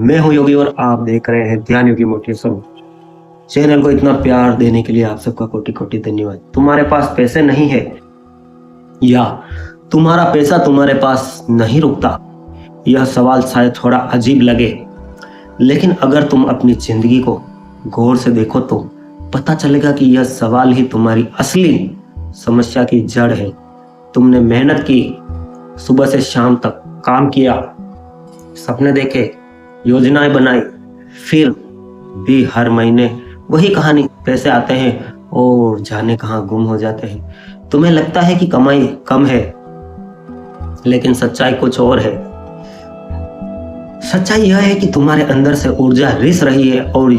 मैं हूं योगी और आप देख रहे हैं ध्यान योगी मोटिवेशन चैनल को। इतना प्यार देने के लिए आप सबका कोटि कोटि धन्यवाद। तुम्हारे पास पैसे नहीं है या तुम्हारा पैसा तुम्हारे पास नहीं रुकता, यह सवाल शायद थोड़ा अजीब लगे, लेकिन अगर तुम अपनी जिंदगी को गौर से देखो तो पता चलेगा कि यह सवाल ही तुम्हारी असली समस्या की जड़ है। तुमने मेहनत की, सुबह से शाम तक काम किया, सपने देखे, योजनाएं बनाई, फिर भी हर महीने वही कहानी, पैसे आते हैं और जाने कहां गुम हो जाते हैं। तुम्हें लगता है कि कमाई कम है, लेकिन सच्चाई कुछ और है। सच्चाई यह है कि तुम्हारे अंदर से ऊर्जा रिस रही है, और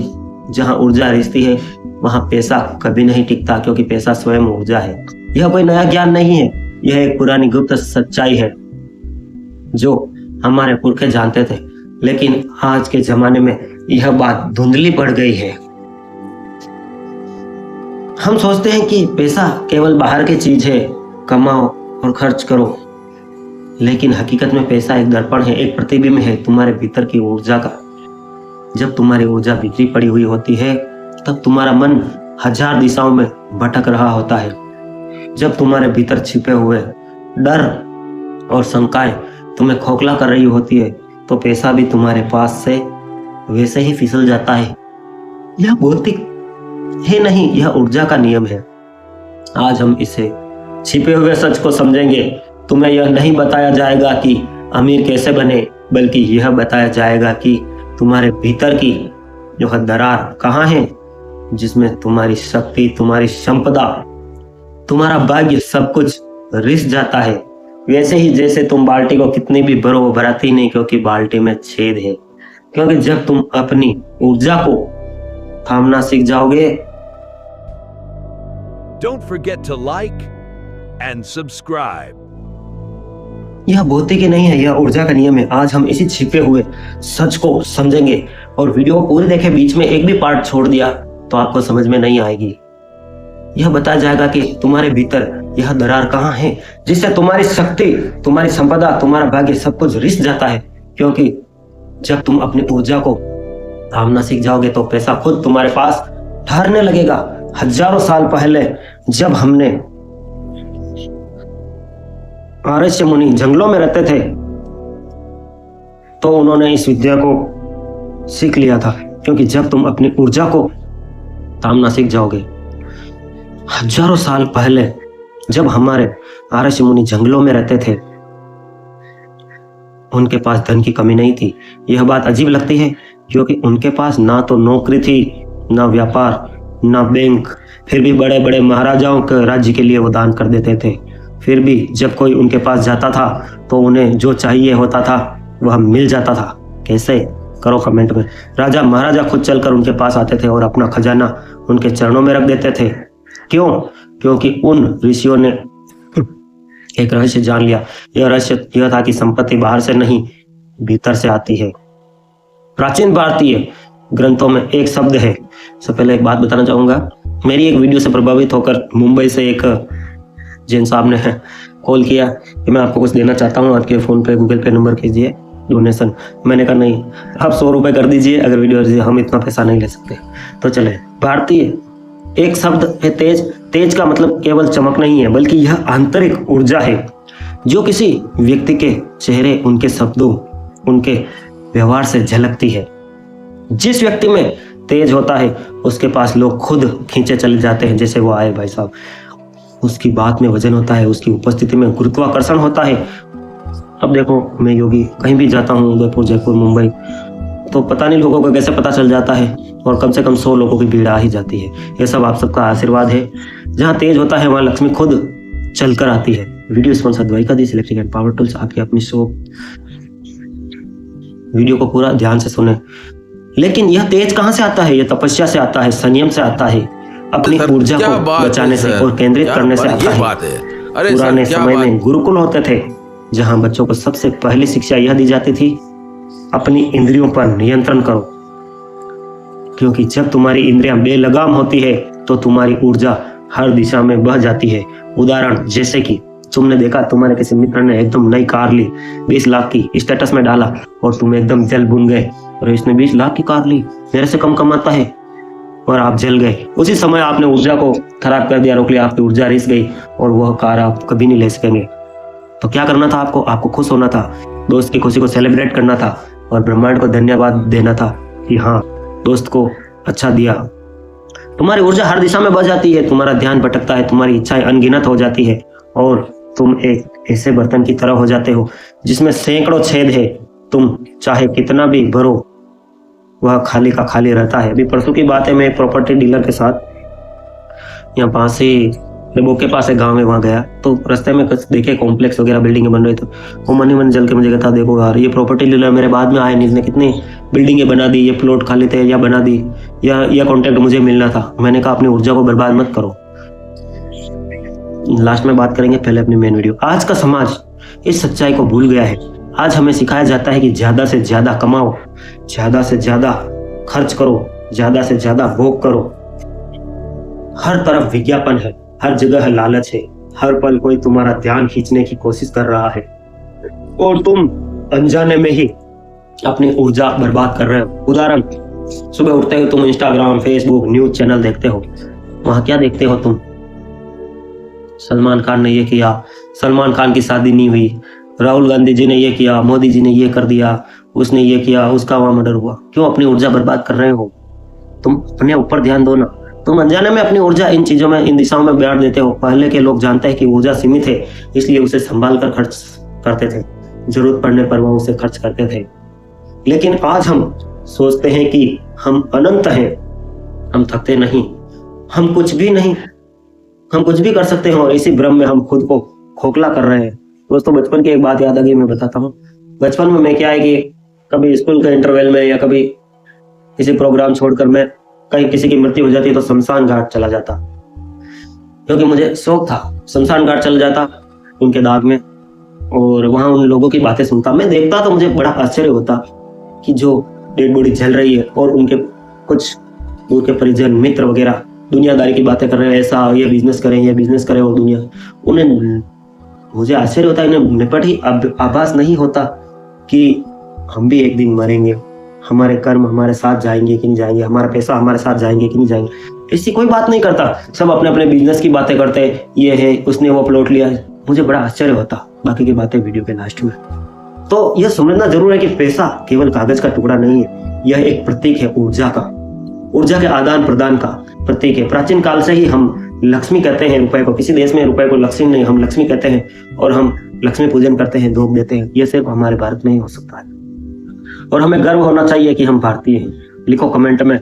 जहां ऊर्जा रिसती है वहां पैसा कभी नहीं टिकता, क्योंकि पैसा स्वयं ऊर्जा है। यह कोई नया ज्ञान नहीं है, यह एक पुरानी गुप्त सच्चाई है जो हमारे पुरखे जानते थे, लेकिन आज के जमाने में यह बात धुंधली पड़ गई है। हम सोचते हैं कि पैसा केवल बाहर की चीज है, कमाओ और खर्च करो, लेकिन हकीकत में पैसा एक दर्पण है, एक प्रतिबिंब है तुम्हारे भीतर की ऊर्जा का। जब तुम्हारी ऊर्जा बिखरी पड़ी हुई होती है तब तुम्हारा मन हजार दिशाओं में भटक रहा होता है। जब तुम्हारे भीतर छिपे हुए डर और शंकाएं तुम्हें खोखला कर रही होती है तो पैसा भी तुम्हारे पास से वैसे ही फिसल जाता है। यह भौतिक है नहीं, यह ऊर्जा का नियम है। आज हम इसे छिपे हुए सच को समझेंगे। तुम्हें यह नहीं बताया जाएगा कि अमीर कैसे बने, बल्कि यह बताया जाएगा कि तुम्हारे भीतर की जो दरार कहाँ है, जिसमें तुम्हारी शक्ति, तुम्हारी संपदा, तुम्हारा भाग्य सब कुछ रिस जाता है। वैसे ही जैसे तुम बाल्टी को कितनी भी भरो वो भराती नहीं, क्योंकि बाल्टी में छेद है। क्योंकि जब तुम अपनी ऊर्जा को थामना सीख जाओगे। Don't forget to like and subscribe. यह भौतिक ही नहीं है, यह ऊर्जा का नियम है। आज हम इसी छिपे हुए सच को समझेंगे, और वीडियो को पूरी देखें, बीच में एक भी पार्ट छोड़ दिया तो आपको समझ में नहीं आएगी। यह बताया जाएगा कि तुम्हारे भीतर यह दरार कहाँ है, जिससे तुम्हारी शक्ति, तुम्हारी संपदा, तुम्हारा भाग्य सब कुछ रिस जाता है। क्योंकि जब तुम अपनी ऊर्जा को थामना सीख जाओगे तो पैसा खुद तुम्हारे पास ठहरने लगेगा। हजारों साल पहले जब हमने ऋषि मुनि जंगलों में रहते थे तो उन्होंने इस विद्या को सीख लिया था। क्योंकि जब तुम अपनी ऊर्जा को थामना सीख जाओगे, हजारों साल पहले जब हमारे ऋषि मुनि जंगलों में रहते थे, उनके पास धन की कमी नहीं थी। यह बात अजीब लगती है क्योंकि उनके पास ना तो नौकरी थी, ना व्यापार, ना बैंक, फिर भी बड़े बड़े महाराजाओं के राज्य के लिए वो दान कर देते थे। फिर भी जब कोई उनके पास जाता था तो उन्हें जो चाहिए होता था वह मिल जाता था। कैसे? करो कमेंट में। राजा महाराजा खुद चलकर उनके पास आते थे और अपना खजाना उनके चरणों में रख देते थे। क्यों? क्योंकि उन ऋषियों ने एक रहस्य जान लिया। यह रहस्य यह था कि संपत्ति बाहर से नहीं, भीतर से आती है। प्राचीन भारतीय ग्रंथों में एक शब्द है। सबसे पहले एक बात बताना चाहूंगा, मेरी एक वीडियो से प्रभावित होकर मुंबई से एक जैन साहब ने कॉल किया कि मैं आपको कुछ देना चाहता हूँ, आपके फ़ोन पे गूगल पे नंबर कीजिए डोनेशन। मैंने कहा नहीं, आप 100 रुपये कर दीजिए अगर वीडियो, हम इतना पैसा नहीं ले सकते। तो चले, भारतीय एक शब्द है तेज। तेज का मतलब केवल चमक नहीं है, बल्कि यह आंतरिक ऊर्जा है जो किसी व्यक्ति के चेहरे, उनके शब्दों, उनके व्यवहार से झलकती है। जिस व्यक्ति में तेज होता है उसके पास लोग खुद खींचे चले जाते हैं। जैसे वो आए भाई साहब, उसकी बात में वजन होता है, उसकी उपस्थिति में गुरुत्वाकर्षण होता है। अब देखो, मैं योगी कहीं भी जाता हूँ, उदयपुर, जयपुर, मुंबई, तो पता नहीं लोगों को कैसे पता चल जाता है, और कम से कम 100 लोगों की भीड़ आ ही जाती है। ये सब आप सबका आशीर्वाद है। जहाँ तेज होता है वहाँ लक्ष्मी खुद चलकर आती है। Video sponsor Dwarkadhish electric and power tools, आपकी अपनी शॉप। वीडियो को पूरा ध्यान से सुने। लेकिन यह तेज कहाँ से आता है? यह तपस्या से आता है, संयम से आता है, अपनी ऊर्जा को बचाने से और केंद्रित करने से आता है। पुराने समय में गुरुकुल होते थे जहां बच्चों को सबसे पहली शिक्षा यह दी जाती थी, अपनी इंद्रियों पर नियंत्रण करो। क्योंकि जब तुम्हारी इंद्रियां बेलगाम होती है तो तुम्हारी ऊर्जा हर दिशा में बह जाती है। उदाहरण जैसे कि तुमने देखा, तुम्हारे किसी मित्र ने एकदम नई कार ली, 20 लाख की, स्टेटस में डाला और तुम एकदम जल भून गए। और इसने 20 लाख की कार ली, मेरे से कम कमाता है, और आप जल गए। उसी समय आपने ऊर्जा को खराब कर दिया, रोक लिया, आपकी ऊर्जा रिस गई और वह कार आप कभी नहीं ले सकेंगे। तो क्या करना था आपको? आपको खुश होना था, दोस्त की खुशी को सेलिब्रेट करना था और ब्रह्मांड को धन्यवाद देना था कि हाँ, दोस्त को अच्छा दिया। तुम्हारी ऊर्जा हर दिशा में बह जाती है, तुम्हारा ध्यान भटकता है, तुम्हारी इच्छाएं अनगिनत हो जाती है और तुम एक ऐसे बर्तन की तरह हो जाते हो जिसमें सैकड़ों छेद है। तुम चाहे कितना भी भरो, वह खाली का खाली रहता है। अभी परसों की बात है, मैं प्रॉपर्टी डीलर के साथ यहाँ पास ही लेबो के पास एक गांव में वहाँ गया, तो रास्ते में कुछ देखे कॉम्प्लेक्स वगैरह बिल्डिंगें बन रही थी। वो मन ही मन जल के मुझे कहता, देखो यार, ये प्रॉपर्टी डीलर मेरे बाद में आए, इसने कितनी बिल्डिंगें बना दी, ये प्लॉट खाली थे या बना दी, या यह कॉन्ट्रैक्ट मुझे मिलना था। मैंने कहा अपनी ऊर्जा को बर्बाद मत करो, लास्ट में बात करेंगे, पहले अपनी मेन वीडियो। आज का समाज इस सच्चाई को भूल गया है। आज हमें सिखाया जाता है कि ज्यादा से ज्यादा कमाओ, ज्यादा से ज्यादा खर्च करो, ज्यादा से ज्यादा भोग करो। हर तरफ विज्ञापन है, हर जगह लालच है, हर पल कोई तुम्हारा ध्यान खींचने की कोशिश कर रहा है और तुम अनजाने में ही अपनी ऊर्जा बर्बाद कर रहे हो। उदाहरण, सुबह उठते हो तुम इंस्टाग्राम, फेसबुक, न्यूज चैनल देखते हो। वहां क्या देखते हो तुम? सलमान खान ने ये किया, सलमान खान की शादी नहीं हुई, राहुल गांधी जी ने ये किया, मोदी जी ने ये कर दिया, उसने ये किया, उसका वहां मर्डर हुआ। क्यों अपनी ऊर्जा बर्बाद कर रहे हो? तुम अपने ऊपर ध्यान दो ना। तुम अनजाने में अपनी ऊर्जा इन चीजों में, इन दिशाओं में बांट देते हो। पहले के लोग जानते हैं कि ऊर्जा सीमित है, इसलिए उसे संभाल कर खर्च करते थे, जरूरत पड़ने पर वह उसे खर्च करते थे। लेकिन आज हम सोचते हैं कि हम अनंत हैं, हम थकते नहीं, हम कुछ भी नहीं, हम कुछ भी कर सकते हैं और इसी भ्रम में हम खुद को खोखला कर रहे हैं। दोस्तों, बचपन की एक बात याद आ गई, मैं बताता हूँ। बचपन में मैं क्या है कि कभी स्कूल के इंटरवल में या कभी किसी प्रोग्राम छोड़कर मैं कहीं किसी की मृत्यु हो जाती तो शमशान घाट चला जाता, क्योंकि मुझे शौक था। शमशान घाट चला जाता उनके दाग में और वहां उन लोगों की बातें सुनता। मैं देखता तो मुझे बड़ा आश्चर्य होता कि जो डेड बॉडी जल रही है और उनके कुछ दूर के परिजन, मित्र वगैरह दुनियादारी की बातें कर रहे हैं, ऐसा ये बिजनेस करें, ये बिजनेस करें, और दुनिया, उन्हें, मुझे आश्चर्य होता है, इन्हें निपट ही आभास नहीं होता कि हम भी एक दिन मरेंगे, हमारे कर्म हमारे साथ जाएंगे कि नहीं जाएंगे, हमारा पैसा हमारे साथ जाएंगे कि नहीं जाएंगे। इसकी कोई बात नहीं करता, सब अपने अपने बिजनेस की बातें करते हैं, ये है, उसने वो प्लॉट लिया। मुझे बड़ा आश्चर्य होता। बाकी की बातें वीडियो के लास्ट में। तो यह समझना जरूर है कि पैसा केवल कागज का टुकड़ा नहीं है, यह एक प्रतीक है ऊर्जा का, ऊर्जा के आदान प्रदान का प्रतीक है। प्राचीन काल से ही हम लक्ष्मी कहते हैं रुपए को, किसी देश में रुपए को लक्ष्मी नहीं, हम लक्ष्मी कहते हैं और हम लक्ष्मी पूजन करते हैं, धूप देते हैं। यह सिर्फ हमारे भारत में ही हो सकता है और हमें गर्व होना चाहिए कि हम भारतीय हैं। लिखो कमेंट में,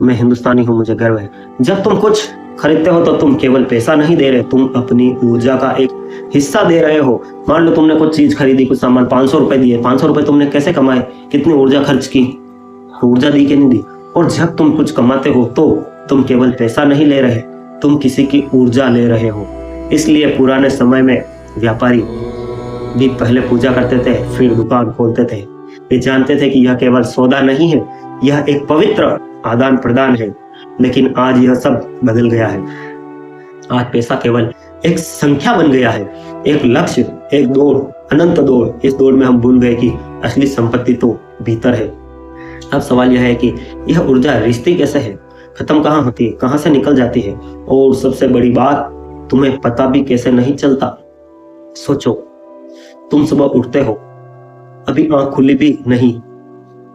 मैं हिंदुस्तानी हूं, मुझे गर्व है। जब तुम कुछ खरीदते हो तो तुम केवल पैसा नहीं दे रहे, तुम अपनी ऊर्जा का एक हिस्सा दे रहे हो। मान लो तुमने कुछ चीज खरीदी, कुछ सामान, 500 रुपए दिए। 500 रुपए तुमने कैसे कमाए, कितनी ऊर्जा खर्च की, ऊर्जा दी कि नहीं दी? और जब तुम कुछ कमाते हो तो तुम केवल पैसा नहीं ले रहे, तुम किसी की ऊर्जा ले रहे हो। इसलिए पुराने समय में व्यापारी भी पहले पूजा करते थे, फिर दुकान खोलते थे। वे जानते थे कि यह केवल सौदा नहीं है, यह एक पवित्र आदान प्रदान है। लेकिन आज यह सब बदल गया है। आज पैसा केवल एक संख्या बन गया है, एक लक्ष्य, एक दौड़, अनंत दौड़। इस दौड़ में हम भूल गए कि असली संपत्ति तो भीतर है। अब सवाल यह है कि यह ऊर्जा रिश्ते कैसे है, खत्म कहाँ होती है, कहाँ से निकल जाती है, और सबसे बड़ी बात, तुम्हें पता भी कैसे नहीं चलता। सोचो, तुम सुबह उठते हो, अभी आंख खुली भी नहीं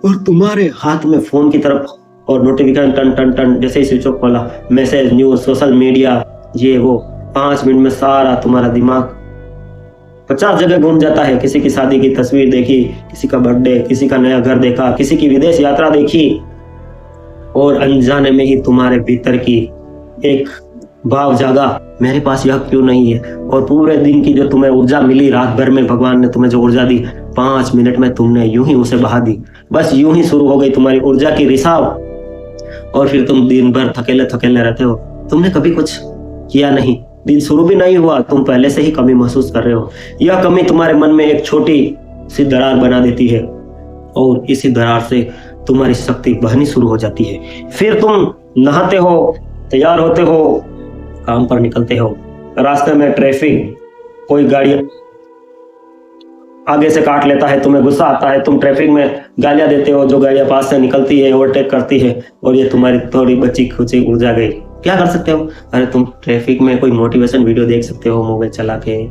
और तुम्हारे हाथ में फोन की तरफ और नोटिफिकेशन टन टन टन, जैसे ही स्विच ऑफ खोला, मैसेज, न्यूज, सोशल मीडिया, ये वो, 5 मिनट में सारा तुम्हारा दिमाग 50 जगह घूम जाता है। किसी की शादी की तस्वीर देखी, किसी का बर्थडे, किसी का नया घर देखा, किसी की विदेश यात्रा देखी, और अनजाने में ही तुम्हारे भीतर की एक भाव जागा, मेरे पास यह क्यों नहीं है। और पूरे दिन की जो तुम्हें ऊर्जा मिली, रात भर में भगवान ने तुम्हें जो ऊर्जा दी, 5 मिनट में तुमने यूं ही उसे बहा दी। बस यूं ही शुरू हो गई तुम्हारी ऊर्जा की रिसाव, और फिर तुम दिन भर थकेले थकेले रहते हो। तुमने कभी कुछ किया नहीं, दिन शुरू भी नहीं हुआ, तुम पहले से ही कमी महसूस कर रहे हो। यह कमी तुम्हारे मन में एक छोटी सी दरार बना देती है और इसी दरार से तुम्हारी शक्ति बहनी शुरू हो जाती है। फिर तुम नहाते हो, तैयार होते हो, काम पर निकलते हो। रास्ते में ट्रैफिक, कोई गाड़ी आगे से काट लेता है, तुम्हें गुस्सा आता है, तुम ट्रैफिक में गालियां देते हो, जो गाड़ियां पास से निकलती है ओवरटेक करती है, और ये तुम्हारी थोड़ी बची खुची ऊर्जा गई। क्या कर सकते हो? अरे तुम ट्रैफिक में कोई मोटिवेशन वीडियो देख सकते हो मोबाइल चला के,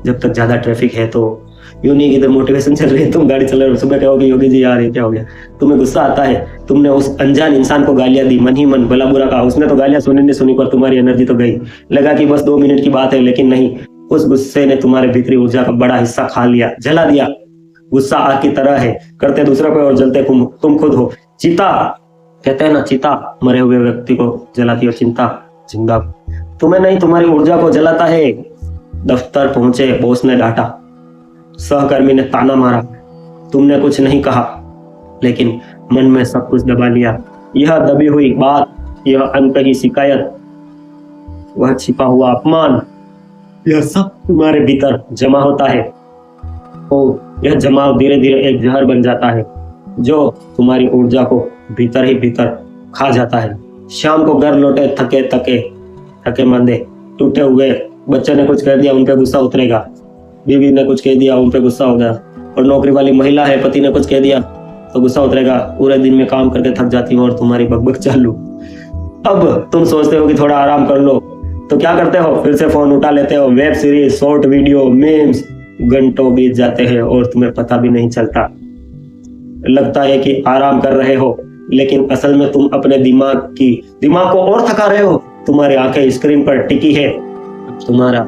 जब तक ज्यादा ट्रैफिक है तो। यूं नहीं कि इधर मोटिवेशन चल रही है, तुम गाड़ी चला रहे हो, सुबह कहोगे योगी जी यार ये क्या हो गया, तुम्हें गुस्सा आता है, तुमने उस अनजान इंसान को गालियां दी, मन ही मन भला बुरा कहा, उसने तो गालियां सुनी नहीं सुनी पर तुम्हारी एनर्जी तो गई। लगा कि बस 2 मिनट की बात है, लेकिन नहीं, उस गुस्से ने तुम्हारे भीतरी ऊर्जा का बड़ा हिस्सा खा लिया, जला दिया। गुस्सा आग की तरह है, करते दूसरों पे और जलते तुम खुद हो। चिता, कहते हैं ना, चिता मरे हुए व्यक्ति को जलाती है, चिंता जिंदा। तुम्हें नहीं, तुम्हारी ऊर्जा को जलाता है। दफ्तर पहुंचे, बॉस ने डांटा, सहकर्मी ने ताना मारा, तुमने कुछ नहीं कहा, लेकिन मन में सब कुछ दबा लिया। यह दबी हुई बात, यह अनकही शिकायत, वह छिपा हुआ अपमान, यह सब तुम्हारे भीतर जमा होता है। और यह जमाव धीरे धीरे एक जहर बन जाता है, जो तुम्हारी ऊर्जा को भीतर ही भीतर खा जाता है। शाम को घर लौटे थके मंदे, टूटे हुए, बच्चे ने कुछ कह दिया उन पे गुस्सा उतरेगा, बीवी ने कुछ कह दिया उन पे गुस्सा हो गया, और नौकरी वाली महिला है, पति ने कुछ कह दिया तो गुस्सा उतरेगा। पूरे दिन में काम करके थक जाती हो और तुम्हारी बकबक चालू। अब तुम सोचते हो कि थोड़ा आराम कर लो, तो क्या करते हो? फिर से फोन उठा लेते हो, web series, short video, memes, घंटों बीत जाते हैं और तुम्हें पता भी नहीं चलता। लगता है कि आराम कर रहे हो, लेकिन असल में तुम अपने दिमाग को और थका रहे हो। तुम्हारी आंखें स्क्रीन पर टिकी है, तुम्हारा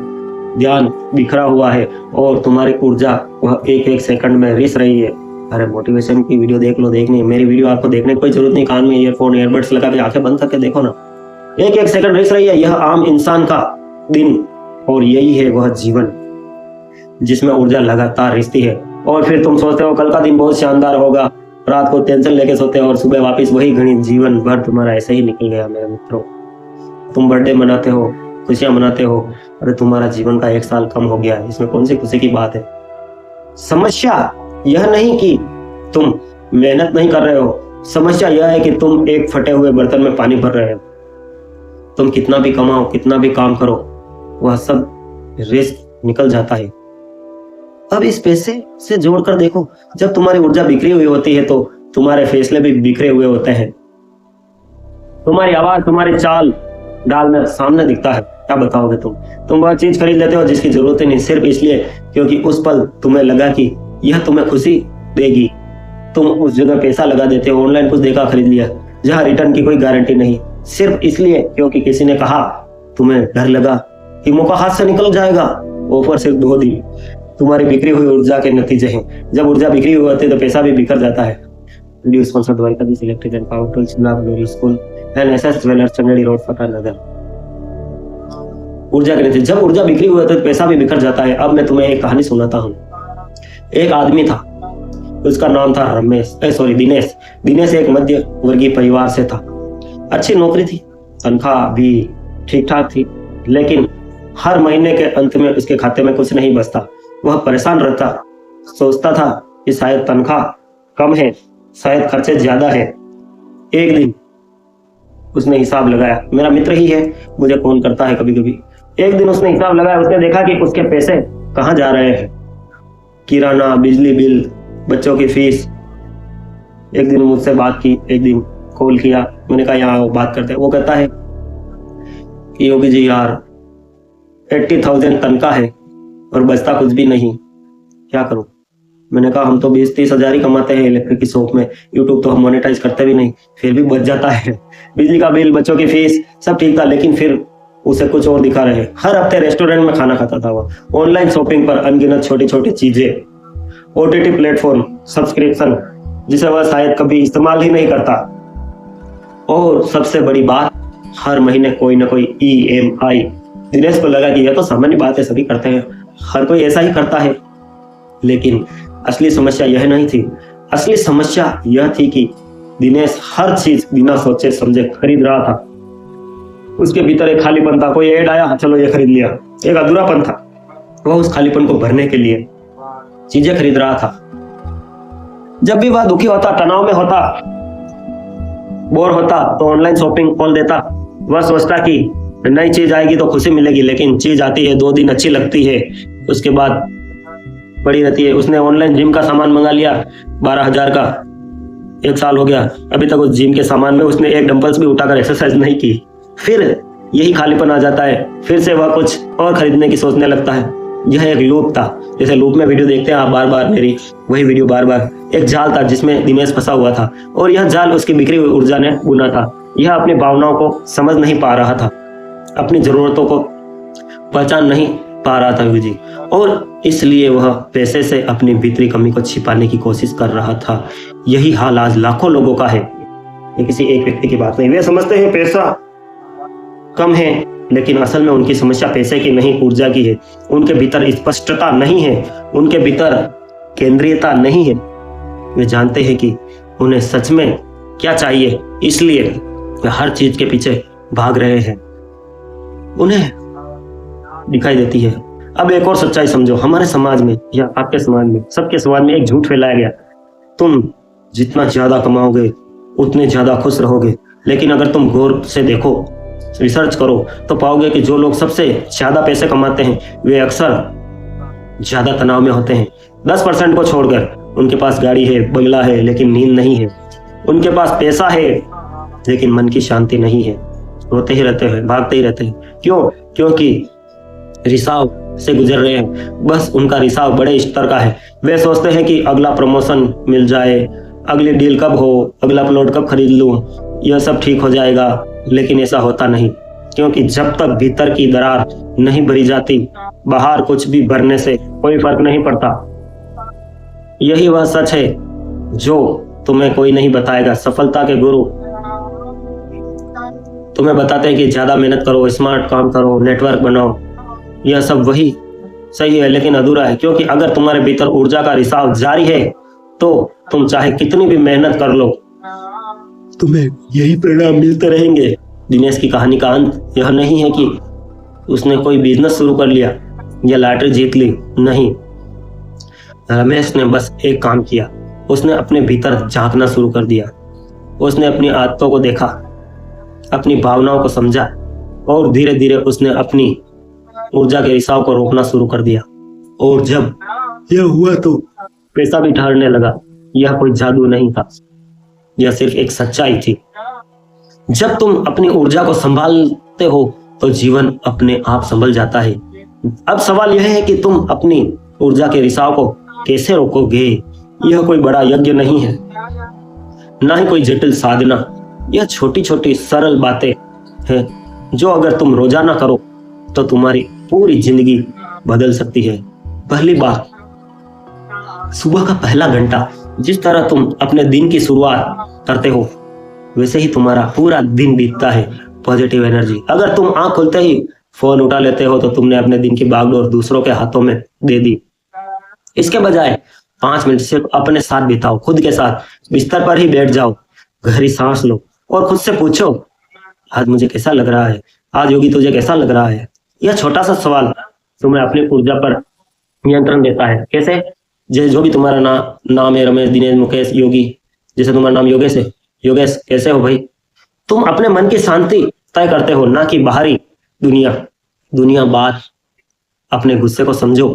ध्यान बिखरा हुआ है और तुम्हारी ऊर्जा वह एक सेकंड में रिस रही है। अरे मोटिवेशन की वीडियो देख लो, देखनी है मेरी वीडियो आपको देखने की कोई जरूरत नहीं, कान में ईयरफोन ईयरबड्स लगा के आंखें बंद करके देखो ना, एक सेकंड रिस रही है। यह आम इंसान का दिन, और यही है वह जीवन जिसमें ऊर्जा लगातार रिसती है। और फिर तुम सोचते हो कल का दिन बहुत शानदार होगा, रात को टेंशन लेके सोते हो और सुबह वापस वही घड़ी। जीवन भर तुम्हारा ऐसे ही निकल गया मेरे मित्रों। तुम बर्थडे मनाते हो, खुशियां मनाते हो, अरे तुम्हारा जीवन का 1 साल कम हो गया है, इसमें कौन सी खुशी की बात है? समस्या यह नहीं कि तुम मेहनत नहीं कर रहे हो, समस्या यह है कि तुम एक फटे हुए बर्तन में पानी भर रहे हो। तुम कितना भी कमाओ, कितना भी काम करो, वह सब रिस्क निकल जाता है। अब इस पैसे से जोड़कर देखो, जब तुम्हारी ऊर्जा बिखरी हुई होती है तो तुम्हारे फैसले भी बिखरे हुए होते हैं। तुम्हारी आवाज, तुम्हारी चाल डाल में सामने दिखता है। क्या बताओगे तुम वह चीज खरीद लेते हो जिसकी जरूरत ही नहीं, सिर्फ इसलिए क्योंकि उस पल तुम्हें लगा कि यह तुम्हें खुशी देगी। तुम उस जगह पैसा लगा देते हो, ऑनलाइन कुछ देखा खरीद लिया जहां रिटर्न की कोई गारंटी नहीं, सिर्फ इसलिए क्योंकि किसी ने कहा। तुम्हें डर लगा कि मौका हाथ से निकल जाएगा, ऑफर सिर्फ 2 दिन। तुम्हारी बिखरी हुई ऊर्जा के नतीजे हैं। जब ऊर्जा बिखरी हुई होती है तो पैसा भी बिखर जाता है। Video sponsored Dwarkadhish electric and power tools, global school and SS jewellers, Chanderi road, Fatehnagar. ऊर्जा के नतीजे, जब ऊर्जा बिखरी हुई होती है तो पैसा भी बिखर जाता है। अब मैं तुम्हें एक कहानी सुनाता हूँ। एक आदमी था, उसका नाम था दिनेश। दिनेश एक मध्य वर्गीय परिवार से था। अच्छी नौकरी थी, तनख्वाह भी ठीक ठाक थी, लेकिन हर महीने के अंत में उसके खाते में कुछ नहीं बचता। वह परेशान रहता, सोचता था कि शायद तनख्वाह कम है, शायद खर्चे ज्यादा है। एक दिन उसने हिसाब लगाया, मेरा मित्र ही है, मुझे फोन करता है कभी कभी। एक दिन उसने हिसाब लगाया, उसने देखा कि उसके पैसे कहाँ जा रहे हैं, किराना, बिजली बिल, बच्चों की फीस। एक दिन मुझसे बात की, एक दिन कॉल किया, मैंने कहा यहाँ बात करते हैं। वो कहता है कि योगी जी यार 80,000 तनख्वाह है और बचता कुछ भी नहीं, क्या करूं? मैंने कहा हम तो 20-30 हजार ही कमाते हैं इलेक्ट्रिक की शॉप में, यूट्यूब तो हम मोनेटाइज करते भी नहीं, फिर भी बच जाता है। बिजली का बिल, बच्चों की फीस सब ठीक था, लेकिन फिर उसे कुछ और दिखा रहे। हर हफ्ते रेस्टोरेंट में खाना खाता था वो, ऑनलाइन शॉपिंग पर अनगिनत छोटी छोटी चीजें, ओटीटी प्लेटफॉर्म सब्सक्रिप्शन जिसे वह शायद कभी इस्तेमाल ही नहीं करता, और सबसे बड़ी बात, हर महीने कोई ना कोई EMI। दिनेश को लगा कि यह तो सामान्य बात है, सभी करते हैं, हर कोई ऐसा ही करता है। लेकिन असली समस्या यह नहीं थी। असली समस्या यह थी कि दिनेश हर चीज बिना सोचे समझे खरीद रहा था। उसके भीतर एक खालीपन था, कोई ऐड आया, चलो ये खरीद लिया। एक अधूरापन था, वह उस खालीपन को भरने के लिए चीजें खरीद रहा था। जब भी वह दुखी होता, तनाव में होता, बोर होता, तो ऑनलाइन शॉपिंग खोल देता। वह सोचता कि नई चीज आएगी तो खुशी मिलेगी, लेकिन चीज आती है, 2 दिन अच्छी लगती है, उसके बाद पड़ी रहती है। उसने ऑनलाइन जिम का सामान मंगा लिया 12,000 का, 1 साल हो गया, अभी तक उस जिम के सामान में उसने एक डंबल्स भी उठाकर एक्सरसाइज नहीं की। फिर यही खालीपन आ जाता है, फिर से वह कुछ और खरीदने की सोचने लगता है। यह एक लूप था, जैसे लूप में वीडियो देखते हैं आप बार बार, मेरी वही वीडियो बार बार। एक जाल था जिसमें दिनेश फंसा हुआ था और यह जाल उसकी बिखरी हुई ऊर्जा ने बुना था। यह अपनी भावनाओं को समझ नहीं पा रहा था, अपनी जरूरतों को पहचान नहीं पा रहा था जी, और इसलिए वह पैसे से अपनी भीतरी कमी को छिपाने की कोशिश कर रहा था। यही हाल आज लाखों लोगों का है, ये किसी एक व्यक्ति की बात नहीं। वे समझते हैं पैसा कम है, लेकिन असल में उनकी समस्या पैसे की नहीं, ऊर्जा की है। उनके भीतर स्पष्टता नहीं है, उनके भीतर केंद्रीयता नहीं है। वे जानते हैं कि उन्हें सच में क्या चाहिए, इसलिए वे हर चीज के पीछे भाग रहे हैं। उन्हें दिखाई देती है। अब एक और सच्चाई समझो, हमारे समाज में या आपके समाज में, सबके समाज में एक झूठ फैलाया गया, तुम जितना ज्यादा कमाओगे उतने ज्यादा खुश रहोगे। लेकिन अगर तुम गौर से देखो, रिसर्च करो, तो पाओगे कि जो लोग सबसे ज्यादा पैसे कमाते हैं वे अक्सर ज्यादा तनाव में होते हैं। 10% को छोड़कर उनके पास गाड़ी है, बंगला है, लेकिन नींद नहीं है। उनके पास पैसा है लेकिन मन की शांति नहीं है, रोते ही रहते हैं, भागते ही रहते हैं। क्यों? क्योंकि रिसाव से गुजर रहे हैं। बस उनका रिसाव बड़े स्तर का है। वे सोचते हैं कि अगला प्रमोशन मिल जाए, अगली डील कब हो, अगला प्लॉट कब खरीद लूं, यह सब ठीक हो जाएगा। लेकिन ऐसा होता नहीं, क्योंकि जब तक भीतर की दरार नहीं भरी जाती, बाहर कुछ भी भरने से कोई फर्क नहीं पड़ता। यही वह सच है जो तुम्हें कोई नहीं बताएगा। सफलता के गुरु तुम्हें बताते हैं कि ज्यादा मेहनत करो, स्मार्ट काम करो, नेटवर्क बनाओ। यह सब वही सही है, लेकिन अधूरा है, क्योंकि अगर तुम्हारे भीतर ऊर्जा का रिसाव जारी है तो तुम चाहे कितनी भी मेहनत कर लो, तुम्हें यही परिणाम मिलते रहेंगे। दिनेश की कहानी का अंत यह नहीं है कि उसने कोई बिजनेस शुरू कर लिया या लॉटरी जीत ली, नहीं। रमेश ने बस एक काम किया, उसने अपने भीतर झांकना शुरू कर दिया। उसने अपनी आदतों को देखा, अपनी भावनाओं को समझा और धीरे धीरे उसने अपनी ऊर्जा के रिसाव को रोकना शुरू कर दिया। और जब यह हुआ तो पैसा भी ठहरने लगा। यह कोई जादू नहीं था, यह सिर्फ एक सच्चाई थी। जब तुम अपनी ऊर्जा को संभालते हो तो जीवन अपने आप संभल जाता है। अब सवाल यह है कि तुम अपनी ऊर्जा के रिसाव को कैसे रोकोगे। यह कोई बड़ा यज्ञ नहीं है, ना ही कोई जटिल साधना। यह छोटी छोटी सरल बातें हैं जो अगर तुम रोजाना करो तो तुम्हारी पूरी जिंदगी बदल सकती है। पहली बात, सुबह का पहला घंटा। जिस तरह तुम अपने दिन की शुरुआत करते हो वैसे ही तुम्हारा पूरा दिन बीतता है। Positive energy. अगर तुम आंख खुलते ही फोन उठा लेते हो तो तुमने अपने दिन की बागडोर दूसरों के हाथों में दे दी। इसके बजाय 5 मिनट सिर्फ अपने साथ बिताओ, खुद के साथ। बिस्तर पर ही बैठ जाओ, गहरी सांस लो और खुद से पूछो, आज मुझे कैसा लग रहा है, आज योगी तुझे कैसा लग रहा है। यह छोटा सा सवाल तुम्हें अपनी ऊर्जा पर नियंत्रण देता है। कैसे? जो भी तुम्हारा नाम है, रमेश, दिनेश, मुकेश, योगी, जैसे तुम्हारा नाम योगेश है। योगेश, कैसे हो भाई? तुम अपने मन की शांति तय करते हो, ना कि बाहरी दुनिया बात। अपने गुस्से को समझो।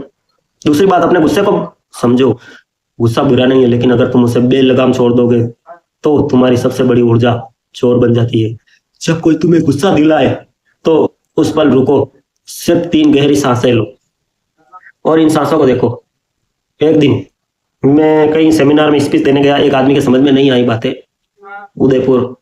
दूसरी बात, अपने गुस्से को समझो। गुस्सा बुरा नहीं है, लेकिन अगर तुम उसे बेलगाम छोड़ दोगे तो तुम्हारी सबसे बड़ी ऊर्जा चोर बन जाती है। जब कोई तुम्हें गुस्सा दिलाए तो उस पल रुको, सिर्फ 3 गहरी सांसें लो और इन सांसों को देखो। एक दिन मैं कहीं सेमिनार में स्पीच देने गया, एक आदमी के समझ में नहीं आई बातें, उदयपुर।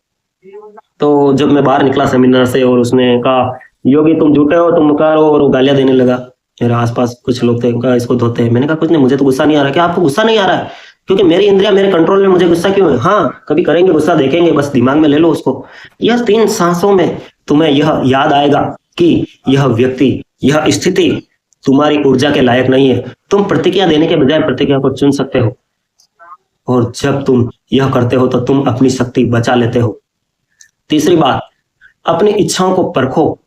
तो जब मैं बाहर निकला सेमिनार से और उसने कहा, योगी तुम झूठे हो, तुम मकार हो, और वो गालियां देने लगा। मेरे आसपास कुछ लोग थे, कहा इसको धोते हैं। मैंने कहा कुछ नहीं, मुझे तो गुस्सा नहीं आ रहा। क्या आपको गुस्सा नहीं आ रहा है? क्योंकि मेरी इंद्रिया मेरे कंट्रोल में, मुझे गुस्सा क्यों है? हाँ, कभी करेंगे गुस्सा, देखेंगे, बस दिमाग में ले लो उसको। यह 3 सांसों में तुम्हें यह याद आएगा कि यह व्यक्ति, यह स्थिति तुम्हारी ऊर्जा के लायक नहीं है। तुम प्रतिक्रिया देने के बजाय प्रतिक्रिया को चुन सकते हो, और जब तुम यह करते हो तो तुम अपनी शक्ति बचा लेते हो। तीसरी बात, अपनी इच्छाओं को परखो।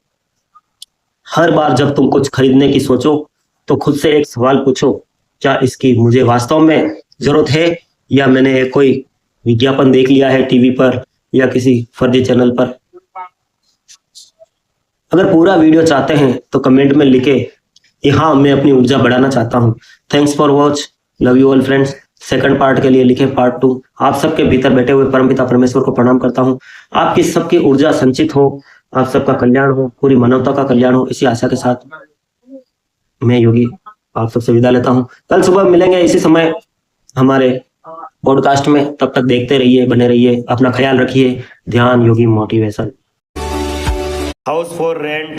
हर बार जब तुम कुछ खरीदने की सोचो तो खुद से एक सवाल पूछो, क्या इसकी मुझे वास्तव में जरूरत है, या मैंने कोई विज्ञापन देख लिया है टीवी पर या किसी फर्जी चैनल पर। अगर पूरा वीडियो चाहते हैं तो कमेंट में लिखे कि हाँ, मैं अपनी ऊर्जा बढ़ाना चाहता हूँ। Thanks for watch, love you all friends. Second part के लिए लिखे पार्ट 2। आप सबके भीतर बैठे हुए परमपिता परमेश्वर को प्रणाम करता हूँ। आपकी सबकी ऊर्जा संचित हो, आप सबका कल्याण हो, पूरी मानवता का कल्याण हो, इसी आशा के साथ मैं योगी आप सबसे विदा लेता हूँ। कल सुबह मिलेंगे इसी समय हमारे पॉडकास्ट में। तब तक देखते रहिए, बने रहिए, अपना ख्याल रखिए। ध्यान योगी मोटिवेशन। House for rent.